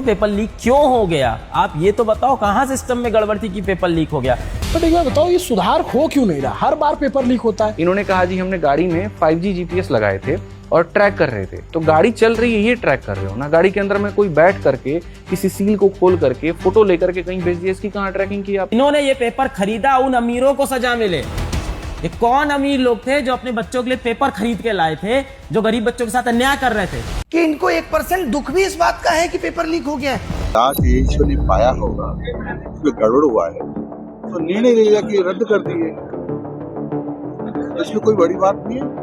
Paper leak क्यों हो गया? आप ये तो बताओ, कहाँ सिस्टम में गड़बड़ थी कि पेपर लीक हो गया? बट एक बार बताओ, ये सुधार हो क्यों नहीं रहा? हर बार पेपर लीक होता है। इन्होंने कहा जी हमने गाड़ी में 5G GPS लगाए थे और ट्रैक कर रहे थे। तो गाड़ी चल रही है, ये ट्रैक कर रहे हो ना। गाड़ी के अंदर में कोई बैठ करके किसी सील को खोल करके फोटो लेकर के कहीं भेज दिया, इसकी कहाँ ट्रैकिंग की आप? इन्होंने ये पेपर खरीदा, उन अमीरों को सजा मिले। ये कौन अमीर लोग थे जो अपने बच्चों के लिए पेपर खरीद के लाए थे, जो गरीब बच्चों के साथ अन्याय कर रहे थे? कि इनको 1% दुख भी इस बात का है कि पेपर लीक हो गया है। ईश्वर ने पाया होगा इसमें गड़बड़ हुआ है तो निर्णय लेगा कि रद्द कर दिए। इसमें कोई बड़ी बात नहीं है।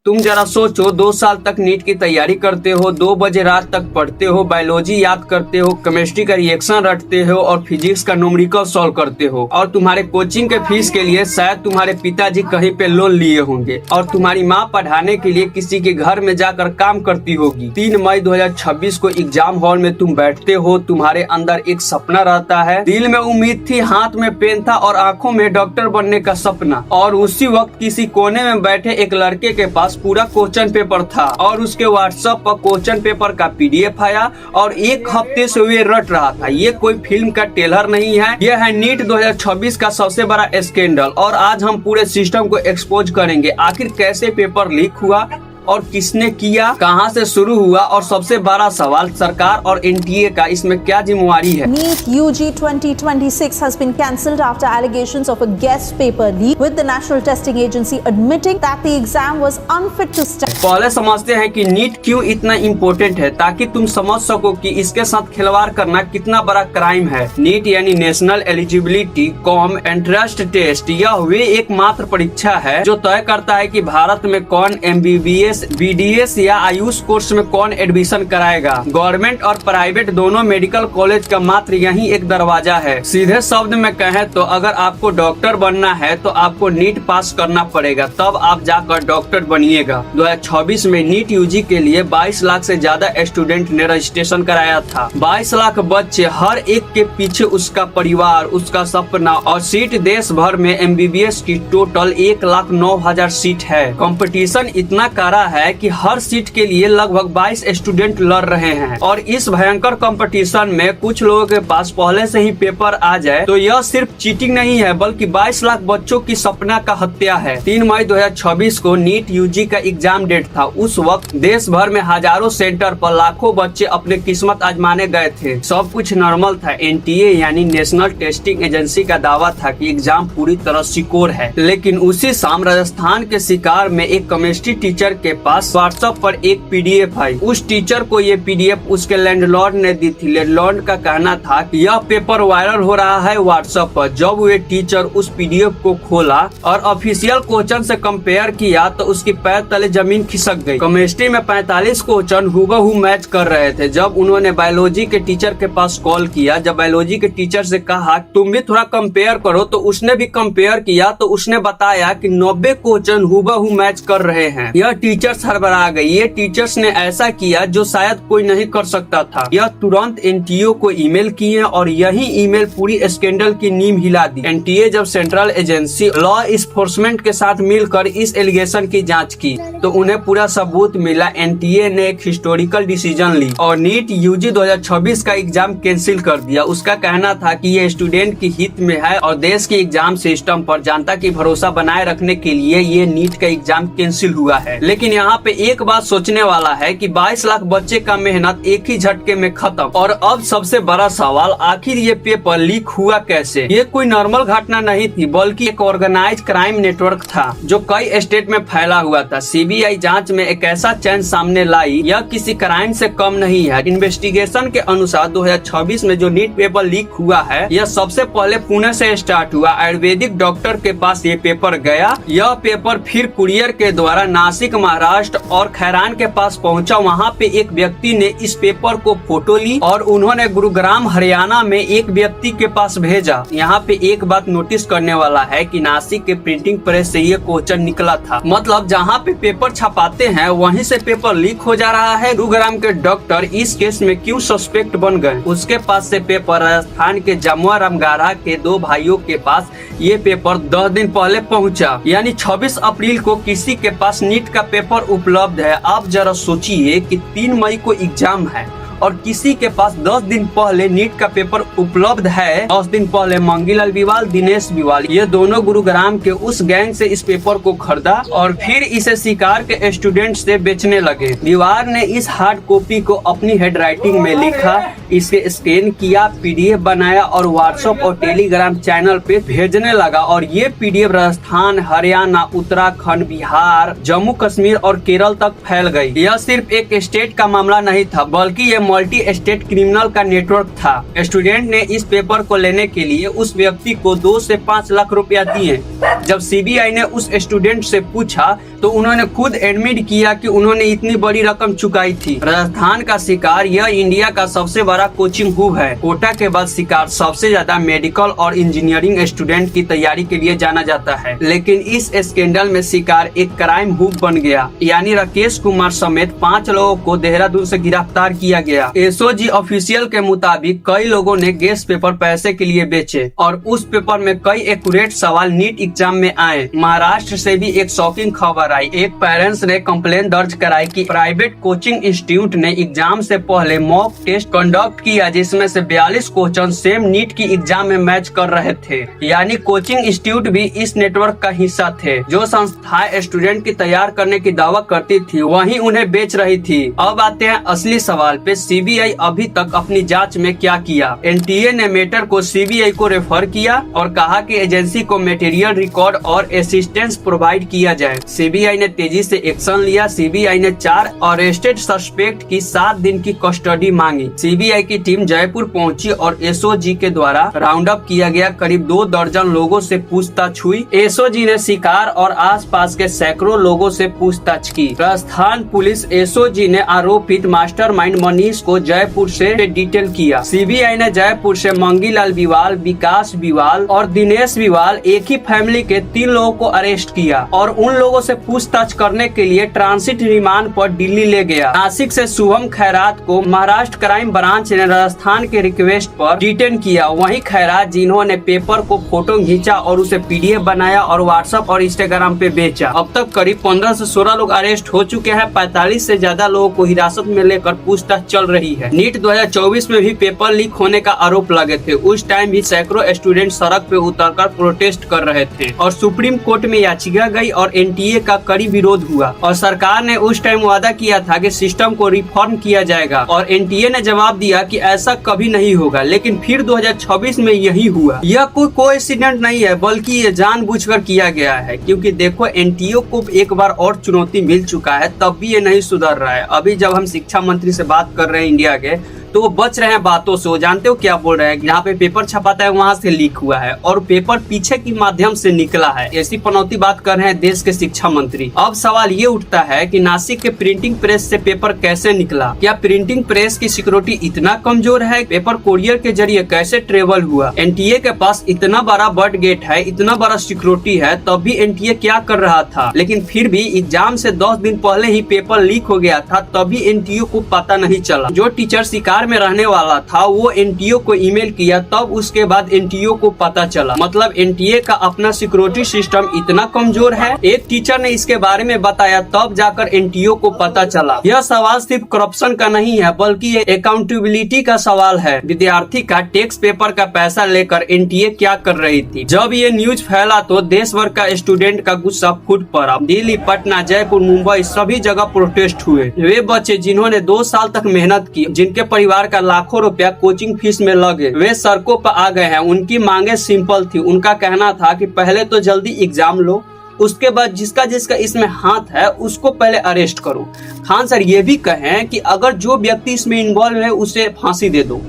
तुम जरा सोचो, 2 साल तक नीट की तैयारी करते हो, 2 बजे रात तक पढ़ते हो, बायोलॉजी याद करते हो, केमिस्ट्री का रिएक्शन रटते हो और फिजिक्स का न्यूमेरिकल सॉल्व करते हो, और तुम्हारे कोचिंग के फीस के लिए शायद तुम्हारे पिताजी कहीं पे लोन लिए होंगे, और तुम्हारी माँ पढ़ाने के लिए किसी के घर में जाकर काम करती होगी। 3 मई 2026 को एग्जाम हॉल में तुम बैठते हो, तुम्हारे अंदर एक सपना रहता है, दिल में उम्मीद थी, हाथ में पेन था और आंखों में डॉक्टर बनने का सपना, और उसी वक्त किसी कोने में बैठे एक लड़के के पास पूरा क्वेश्चन पेपर था और उसके व्हाट्सएप पर क्वेश्चन पेपर का PDF आया और 1 हफ्ते से वे रट रहा था। ये कोई फिल्म का ट्रेलर नहीं है, यह है नीट 2026 का सबसे बड़ा स्कैंडल, और आज हम पूरे सिस्टम को एक्सपोज करेंगे। आखिर कैसे पेपर लीक हुआ और किसने किया, कहां से शुरू हुआ, और सबसे बड़ा सवाल सरकार और NTA का इसमें क्या जिम्मेवारी है। NEET UG 2026 has been cancelled after allegations of a guest paper leak, with the National Testing Agency admitting that the exam was unfit to study. पहले समझते हैं कि नीट क्यों इतना इम्पोर्टेंट है, ताकि तुम समझ सको कि इसके साथ खिलवाड़ करना कितना बड़ा क्राइम है। नीट यानी national eligibility cum entrance test, यह वे एकमात्र परीक्षा है जो तय करता है कि भारत में कौन MBBS, BDS या आयुष कोर्स में कौन एडमिशन कराएगा। गवर्नमेंट और प्राइवेट दोनों मेडिकल कॉलेज का मात्र यही एक दरवाजा है। सीधे शब्द में कहें तो अगर आपको डॉक्टर बनना है तो आपको नीट पास करना पड़ेगा, तब आप जाकर डॉक्टर बनिएगा। 2026 में नीट UG के लिए 22 लाख से ज्यादा स्टूडेंट ने रजिस्ट्रेशन कराया था। 22 लाख बच्चे, हर एक के पीछे उसका परिवार, उसका सपना, और सीट देश भर में MBBS की टोटल 1,09,000 सीट है। कंपटीशन इतना कड़ा है कि हर सीट के लिए लगभग 22 स्टूडेंट लड़ रहे हैं, और इस भयंकर कंपटीशन में कुछ लोगों के पास पहले से ही पेपर आ जाए तो यह सिर्फ चीटिंग नहीं है, बल्कि 22 लाख बच्चों की सपना का हत्या है। 3 मई 2026 को नीट UG का एग्जाम डेट था। उस वक्त देश भर में हजारों सेंटर पर लाखों बच्चे अपने किस्मत आजमाने गए थे। सब कुछ नॉर्मल था। NTA यानी नेशनल टेस्टिंग एजेंसी का दावा था कि एग्जाम पूरी तरह सिक्योर है, लेकिन उसी शाम राजस्थान के शिकार में एक केमिस्ट्री टीचर के पास व्हाट्सएप पर एक PDF आई। उस टीचर को ये PDF उसके लैंडलॉर्ड ने दी थी। लैंडलॉर्ड का कहना था कि यह पेपर वायरल हो रहा है व्हाट्सएप पर। जब वे टीचर उस PDF को खोला और ऑफिशियल क्वेश्चन से कंपेयर किया तो उसकी पैर तले जमीन खिसक गई। केमिस्ट्री में 45 क्वेश्चन हूबहू मैच कर रहे थे। जब उन्होंने बायोलॉजी के टीचर के पास कॉल किया, जब बायोलॉजी के टीचर से कहा तुम भी थोड़ा कंपेयर करो, तो उसने भी कंपेयर किया तो उसने बताया कि 90 क्वेश्चन हूबहू मैच कर रहे हैं। यह टीचर सरबरा गई। ये टीचर्स ने ऐसा किया जो शायद कोई नहीं कर सकता था। यह तुरंत NTA को ईमेल किए और यही ईमेल पूरी स्कैंडल की नींव हिला दी। NTA जब सेंट्रल एजेंसी लॉ इन्फोर्समेंट के साथ मिलकर इस एलिगेशन की जांच की तो उन्हें पूरा सबूत मिला। NTA ने एक हिस्टोरिकल डिसीजन ली और नीट UG 2026 का एग्जाम कैंसिल कर दिया। उसका कहना था कि ये स्टूडेंट की हित में है और देश के एग्जाम सिस्टम पर जनता की भरोसा बनाए रखने के लिए ये नीट का एग्जाम कैंसिल हुआ है। लेकिन यहाँ पे एक बात सोचने वाला है कि 22 लाख बच्चे का मेहनत एक ही झटके में खत्म। और अब सबसे बड़ा सवाल, आखिर ये पेपर लीक हुआ कैसे? ये कोई नॉर्मल घटना नहीं थी, बल्कि एक ऑर्गेनाइज क्राइम नेटवर्क था जो कई स्टेट में फैला हुआ था। CBI जांच में एक ऐसा चैन सामने लाई, यह किसी क्राइम से कम नहीं है। इन्वेस्टिगेशन के अनुसार 2026 में जो नीट पेपर लीक हुआ है, यह सबसे पहले पुणे से स्टार्ट हुआ। आयुर्वेदिक डॉक्टर के पास ये पेपर गया। यह पेपर फिर कुरियर के द्वारा नासिक महाराष्ट्र और खैरान के पास पहुंचा। वहां पे एक व्यक्ति ने इस पेपर को फोटो ली और उन्होंने गुरुग्राम हरियाणा में एक व्यक्ति के पास भेजा। यहाँ पे एक बात नोटिस करने वाला है कि नासिक के प्रिंटिंग प्रेस से ये क्वेश्चन निकला था। मतलब जहाँ पे पेपर छपाते हैं वहीं से पेपर लीक हो जा रहा है। गुरुग्राम के डॉक्टर इस केस में क्यों सस्पेक्ट बन गए? उसके पास से पेपर राजस्थान के जमुआ रामगारा के 2 भाइयों के पास ये पेपर 10 दिन पहले पहुंचा, यानी 26 अप्रैल को किसी के पास नीट का पेपर उपलब्ध है। आप जरा सोचिए कि 3 मई को एग्जाम है और किसी के पास 10 दिन पहले नीट का पेपर उपलब्ध है। 10 दिन पहले मंगीलाल बिवाल, दिनेश बिवाल, ये दोनों गुरुग्राम के उस गैंग से इस पेपर को खरीदा और फिर इसे शिकार के स्टूडेंट से बेचने लगे। बिवाल ने इस हार्ड कॉपी को अपनी हैंडराइटिंग में लिखा, इसे स्कैन किया, पीडीएफ बनाया और व्हाट्सएप और टेलीग्राम चैनल पे भेजने लगा। और ये पीडीएफ राजस्थान, हरियाणा, उत्तराखंड, बिहार, जम्मू कश्मीर और केरल तक फैल गई। यह सिर्फ एक स्टेट का मामला नहीं था, बल्कि यह मल्टी स्टेट क्रिमिनल का नेटवर्क था। स्टूडेंट ने इस पेपर को लेने के लिए उस व्यक्ति को 2 से 5 लाख रुपया दिए। जब सीबीआई ने उस स्टूडेंट से पूछा तो उन्होंने खुद एडमिट किया कि उन्होंने इतनी बड़ी रकम चुकाई थी। राजस्थान का शिकार यह इंडिया का सबसे बड़ा कोचिंग हब है। कोटा के बाद शिकार सबसे ज्यादा मेडिकल और इंजीनियरिंग स्टूडेंट की तैयारी के लिए जाना जाता है। लेकिन इस स्कैंडल में शिकार एक क्राइम हब बन गया, यानी राकेश कुमार समेत 5 लोगों को देहरादून से गिरफ्तार किया गया। एसओजी ऑफिशियल के मुताबिक कई लोगों ने गेस्ट पेपर पैसे के लिए बेचे और उस पेपर में कई एक्यूरेट सवाल नीट एग्जाम में आए। महाराष्ट्र से भी एक शॉकिंग खबर आई। एक पेरेंट्स ने कंप्लेन दर्ज कराई कि प्राइवेट कोचिंग इंस्टीट्यूट ने एग्जाम से पहले मॉक टेस्ट कंडक्ट किया, जिसमें से 42 क्वेश्चन सेम नीट की एग्जाम में मैच कर रहे थे। यानी कोचिंग इंस्टीट्यूट भी इस नेटवर्क का हिस्सा थे। जो संस्थाएं स्टूडेंट की तैयार करने की दावा करती थी, वही उन्हें बेच रही थी। अब आते हैं असली सवाल पे, सीबीआई अभी तक अपनी जांच में क्या किया। एनटीए ने मैटर को सीबीआई को रेफर किया और कहा कि एजेंसी को मटेरियल, रिकॉर्ड और असिस्टेंस प्रोवाइड किया जाए। सीबीआई ने तेजी से एक्शन लिया। सीबीआई ने 4 अरेस्टेड सस्पेक्ट की 7 दिन की कस्टडी मांगी। सीबीआई की टीम जयपुर पहुंची और एसओजी के द्वारा राउंड अप किया गया करीब 2 दर्जन लोगों से पूछताछ हुई। एसओजी ने शिकार और आसपास के सैकड़ों लोगों से पूछताछ की। राजस्थान पुलिस एसओजी ने आरोपित मास्टरमाइंड मनीष को जयपुर से डिटेल किया। सीबीआई ने जयपुर से मंगीलाल बिवाल, विकास बिवाल और दिनेश बिवाल, एक ही फैमिली के 3 लोगों को अरेस्ट किया और उन लोगों से पूछताछ करने के लिए ट्रांसिट रिमांड पर दिल्ली ले गया। नासिक से शुभम खैरात को महाराष्ट्र क्राइम ब्रांच ने राजस्थान के रिक्वेस्ट पर डिटेन किया। वहीं खैरात, जिन्होंने पेपर को फोटो खींचा और उसे पीडीएफ बनाया और व्हाट्सएप और इंस्टाग्राम पे बेचा। अब तक करीब 15 से 16 लोग अरेस्ट हो चुके हैं। 45 से ज्यादा लोगों को हिरासत में लेकर पूछताछ चल रही है। नीट 2024 में भी पेपर लीक होने का आरोप लगे थे। उस टाइम भी सैकड़ों स्टूडेंट सड़क पे उतरकर प्रोटेस्ट कर रहे थे और सुप्रीम कोर्ट में याचिका गई और एनटीए का कड़ी विरोध हुआ और सरकार ने उस टाइम वादा किया था कि सिस्टम को रिफॉर्म किया जाएगा और एनटीए ने जवाब दिया कि ऐसा कभी नहीं होगा। लेकिन फिर 2026 में यही हुआ। यह कोई कोइंसिडेंट नहीं है, बल्कि ये जानबूझकर किया गया है, क्योंकि देखो एनटीए को एक बार और चुनौती मिल चुका है, तब भी ये नहीं सुधर रहा है। अभी जब हम शिक्षा मंत्री से बात कर रहे हैं इंडिया के, तो वो बच रहे हैं बातों से। वो जानते हो क्या बोल रहे हैं, जहाँ पे पेपर छपाता है वहाँ से लीक हुआ है और पेपर पीछे की माध्यम से निकला है। ऐसी पनौती बात कर रहे हैं देश के शिक्षा मंत्री। अब सवाल ये उठता है कि नासिक के प्रिंटिंग प्रेस से पेपर कैसे निकला? क्या प्रिंटिंग प्रेस की सिक्योरिटी इतना कमजोर है? पेपर कोरियर के जरिए कैसे ट्रेवल हुआ? एनटीए के पास इतना बड़ा बर्ड गेट है, इतना बड़ा सिक्योरिटी है, तब भी एनटीए क्या कर रहा था? लेकिन फिर भी एग्जाम से 10 दिन पहले ही पेपर लीक हो गया था, तभी एनटीए को पता नहीं चला। जो टीचर शिकार में रहने वाला था वो एनटीओ को ईमेल किया, तब उसके बाद एनटीओ को पता चला। मतलब एनटीए का अपना सिक्योरिटी सिस्टम इतना कमजोर है। एक टीचर ने इसके बारे में बताया, तब जाकर एनटीओ को पता चला। यह सवाल सिर्फ करप्शन का नहीं है, बल्कि ये अकाउंटेबिलिटी का सवाल है। विद्यार्थी का टैक्स पेपर का पैसा लेकर एनटीए क्या कर रही थी? जब ये न्यूज फैला तो देश भर का स्टूडेंट का गुस्सा फूट पड़ा। दिल्ली, पटना, जयपुर, मुंबई सभी जगह प्रोटेस्ट हुए। वे बच्चे जिन्होंने 2 साल तक मेहनत की, जिनके परिवार का लाखों रुपया कोचिंग फीस में लगे, वे सड़कों पर आ गए हैं। उनकी मांगे सिंपल थी। उनका कहना था कि पहले तो जल्दी एग्जाम लो, उसके बाद जिसका जिसका इसमें हाथ है उसको पहले अरेस्ट करो। खान सर ये भी कहें कि अगर जो व्यक्ति इसमें इन्वॉल्व है उसे फांसी दे दो।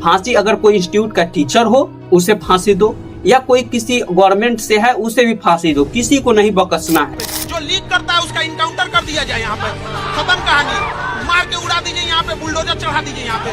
फांसी अगर कोई इंस्टीट्यूट का टीचर हो उसे फांसी दो, या कोई किसी गवर्नमेंट से है उसे भी फांसी दो। किसी को नहीं बकसना है। जो लीक करता है उसका इनकाउंटर कर दिया जाए। यहाँ पे खत्म कहानी, मार के उड़ा दीजिए, यहाँ पे बुलडोजर चढ़ा दीजिए यहाँ पे।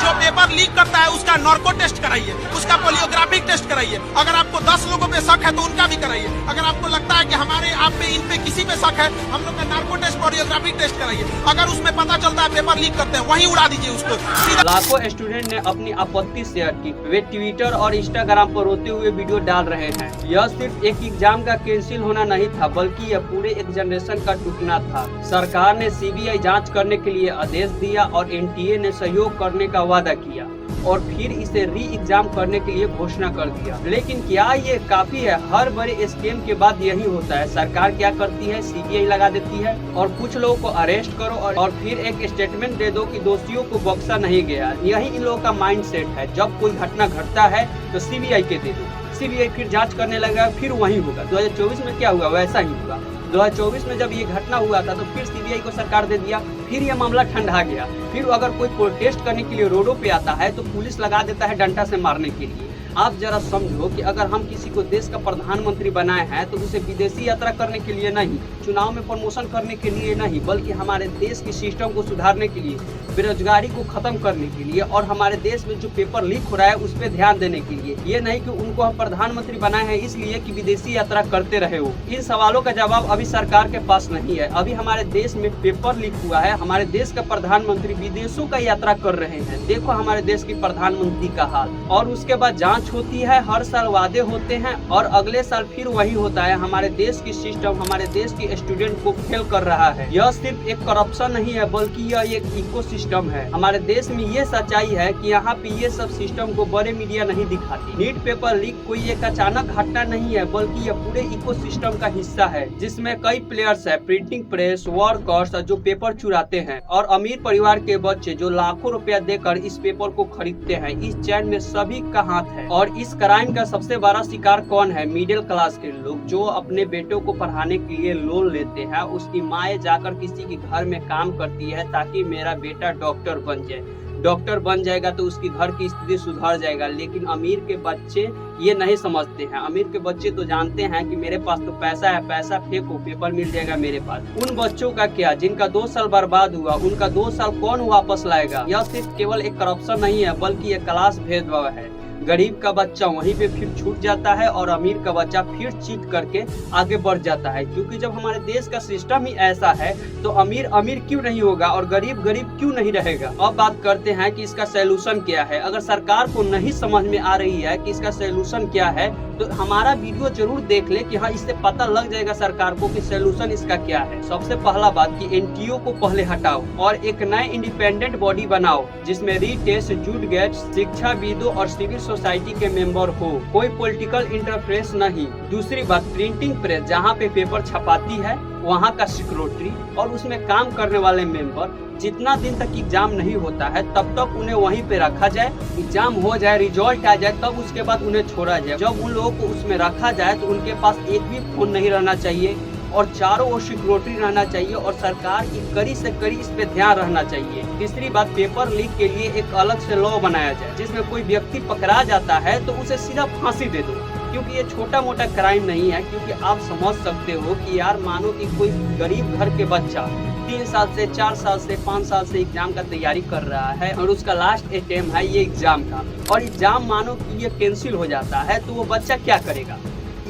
जो पेपर लीक करता है उसका नार्को टेस्ट कराइए, उसका पोलियोग्राफिक टेस्ट कराइए। अगर आपको 10 लोगों पे शक है तो उनका भी कराइए। अगर आपको लगता है कि हमारे आप पे इन पे किसी पे शक है, हम लोग का नार्को टेस्ट पोलियोग्राफिक टेस्ट कराइए। अगर उसमें पता चलता है पेपर लीक करते हैं, वहीं उड़ा दीजिए उसको सीधा। लाखों स्टूडेंट ने अपनी आपत्ति शेयर की। वे ट्विटर और इंस्टाग्राम पर रोते हुए वीडियो डाल रहे हैं। यह सिर्फ एक एग्जाम का कैंसिल होना नहीं था, बल्कि यह पूरे एक जनरेशन का टूटना था। सरकार ने सीबीआई जांच करने के लिए आदेश दिया और एनटीए ने सहयोग करने का वादा किया और फिर इसे री एग्जाम करने के लिए घोषणा कर दिया। लेकिन क्या ये काफी है? हर बड़े स्कैम के बाद यही होता है। सरकार क्या करती है? सीबीआई लगा देती है और कुछ लोगों को अरेस्ट करो और फिर एक स्टेटमेंट दे दो कि दोषियों को बख्शा नहीं गया। यही इन लोगों का माइंडसेट है। जब कोई घटना घटता है तो सीबीआई के दे दो, सीबीआई फिर जांच करने लगा, फिर वही होगा। 2024 में क्या हुआ? वैसा ही हुआ। 2024 में जब ये घटना हुआ था तो फिर सीबीआई को सरकार दे दिया, फिर ये मामला ठंडा गया। फिर अगर कोई प्रोटेस्ट करने के लिए रोडों पे आता है तो पुलिस लगा देता है डंडा से मारने के लिए। आप जरा समझो कि अगर हम किसी को देश का प्रधानमंत्री बनाए हैं तो उसे विदेशी यात्रा करने के लिए नहीं, चुनाव में प्रमोशन करने के लिए नहीं, बल्कि हमारे देश के सिस्टम को सुधारने के लिए, बेरोजगारी को खत्म करने के लिए और हमारे देश में जो पेपर लीक हो रहा है उस पर ध्यान देने के लिए। ये नहीं कि उनको हम प्रधानमंत्री बनाए हैं इसलिए कि विदेशी यात्रा करते रहे हो। इन सवालों का जवाब अभी सरकार के पास नहीं है। अभी हमारे देश में पेपर लीक हुआ है, हमारे देश का प्रधानमंत्री विदेशों का यात्रा कर रहे हैं। देखो हमारे देश की प्रधानमंत्री का हाल। और उसके बाद जांच होती है, हर साल वादे होते हैं और अगले साल फिर वही होता है। हमारे देश की सिस्टम हमारे देश के स्टूडेंट को फेल कर रहा है। यह सिर्फ एक करप्शन नहीं है बल्कि यह एक इकोसिस्टम है। हमारे देश में ये सच्चाई है कि यहाँ पे ये सब सिस्टम को बड़े मीडिया नहीं दिखाती। नीट पेपर लीक कोई एक अचानक घटना नहीं है बल्कि यह पूरे इकोसिस्टम का हिस्सा है, जिसमें कई प्लेयर्स है, प्रिंटिंग प्रेस, वर्कर्स जो पेपर चुराते हैं और अमीर परिवार के बच्चे जो लाखों रुपया देकर इस पेपर को खरीदते हैं। इस चैन में सभी का हाथ है और इस क्राइम का सबसे बड़ा शिकार कौन है? मिडिल क्लास के लोग जो अपने बेटों को पढ़ाने के लिए लोन लेते हैं। उसकी माँ जाकर किसी के घर में काम करती है ताकि मेरा बेटा डॉक्टर बन जाए। डॉक्टर बन जाएगा तो उसकी घर की स्थिति सुधर जाएगा। लेकिन अमीर के बच्चे ये नहीं समझते हैं। अमीर के बच्चे तो जानते हैं कि मेरे पास तो पैसा है, पैसा फेंको, पेपर मिल जाएगा मेरे पास। उन बच्चों का क्या जिनका 2 साल बर्बाद हुआ? उनका 2 साल कौन वापस लाएगा? यह सिर्फ केवल एक करप्शन नहीं है बल्कि एक क्लास भेदभाव है। गरीब का बच्चा वहीं पे फिर छूट जाता है और अमीर का बच्चा फिर चीट करके आगे बढ़ जाता है। क्योंकि जब हमारे देश का सिस्टम ही ऐसा है तो अमीर अमीर क्यों नहीं होगा और गरीब गरीब क्यों नहीं रहेगा? अब बात करते हैं कि इसका सॉल्यूशन क्या है। अगर सरकार को नहीं समझ में आ रही है कि इसका सॉल्यूशन क्या है तो हमारा वीडियो जरूर देख ले कि हाँ, इससे पता लग जाएगा सरकार को कि सॉल्यूशन इसका क्या है। सबसे पहला बात कि एनटीओ को पहले हटाओ और एक नए इंडिपेंडेंट बॉडी बनाओ जिसमें रीटेस्ट, जूडगेट, शिक्षाविदों और सिविल सोसाइटी के मेंबर हो। कोई पॉलिटिकल इंटरफेरेंस नहीं। दूसरी बात, प्रिंटिंग प्रेस जहाँ पे पेपर छपाती है वहाँ का सिक्योरिटी और उसमें काम करने वाले मेंबर, जितना दिन तक एग्जाम नहीं होता है तब तक उन्हें वहीं पे रखा जाए। एग्जाम हो जाए, रिजल्ट आ जाए, तब उसके बाद उन्हें छोड़ा जाए। जब उन लोगों को उसमें रखा जाए तो उनके पास एक भी फोन नहीं रहना चाहिए और चारों ओर सिक्योरिटी रहना चाहिए और सरकार की कड़ी से कड़ी इस पे ध्यान रहना चाहिए। तीसरी बात, पेपर लीक के लिए एक अलग से लॉ बनाया जाए जिसमें कोई व्यक्ति पकड़ा जाता है तो उसे सीधा फांसी दे दो, क्योंकि ये छोटा मोटा क्राइम नहीं है। क्योंकि आप समझ सकते हो कि यार मानो कि कोई गरीब घर के बच्चा 3 साल से 4 साल से 5 साल से एग्जाम का तैयारी कर रहा है और उसका लास्ट अटेम्प्ट है ये एग्जाम का, और एग्जाम मानो कि ये कैंसिल हो जाता है तो वो बच्चा क्या करेगा?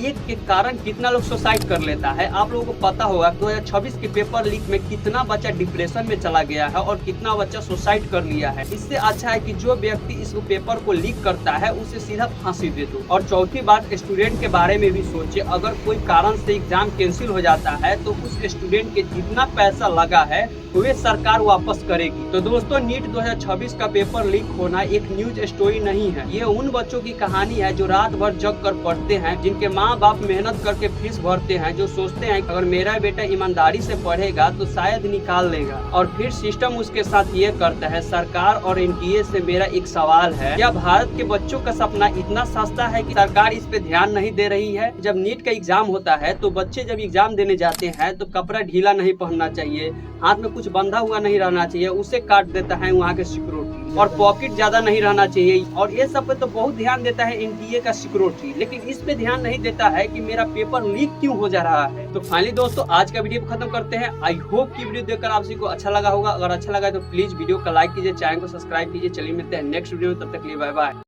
एक के कारण कितना लोग सुसाइड कर लेता है। आप लोगों को पता होगा 2026 के पेपर लीक में कितना बच्चा डिप्रेशन में चला गया है और कितना बच्चा सुसाइड कर लिया है। इससे अच्छा है कि जो व्यक्ति इस पेपर को लीक करता है उसे सीधा फांसी दे दो। और चौथी बात, स्टूडेंट के बारे में भी सोचे। अगर कोई कारण से एग्जाम कैंसिल हो जाता है तो उस स्टूडेंट के जितना पैसा लगा है वे सरकार वापस करेगी। तो दोस्तों, नीट 2026 का पेपर लीक होना एक न्यूज स्टोरी नहीं है। ये उन बच्चों की कहानी है जो रात भर जग कर पढ़ते हैं, जिनके माँ बाप मेहनत करके फीस भरते हैं, जो सोचते हैं कि अगर मेरा बेटा ईमानदारी से पढ़ेगा तो शायद निकाल लेगा, और फिर सिस्टम उसके साथ ये करता है। सरकार और एनटीए से मेरा एक सवाल है, क्या भारत के बच्चों का सपना इतना सस्ता है कि सरकार इस पे ध्यान नहीं दे रही है? जब नीट का एग्जाम होता है तो बच्चे जब एग्जाम देने जाते हैं तो कपड़ा ढीला नहीं पहनना चाहिए, हाथ में कुछ बंधा हुआ नहीं रहना चाहिए, उसे काट देता है वहाँ के सिक्योरिटी। और पॉकेट ज्यादा नहीं रहना चाहिए, और ये सब पे तो बहुत ध्यान देता है एनटीए का सिक्योरिटी, लेकिन इस पे ध्यान नहीं देता है कि मेरा पेपर लीक क्यों हो जा रहा है। तो फाइनली दोस्तों आज का वीडियो खत्म करते हैं। आई होप की वीडियो देखकर आप सभी को अच्छा लगा होगा। अगर अच्छा लगा तो प्लीज वीडियो को लाइक कीजिए, चैनल को सब्सक्राइब कीजिए। चलिए मिलते हैं नेक्स्ट वीडियो में, तब तक के लिए बाय बाय।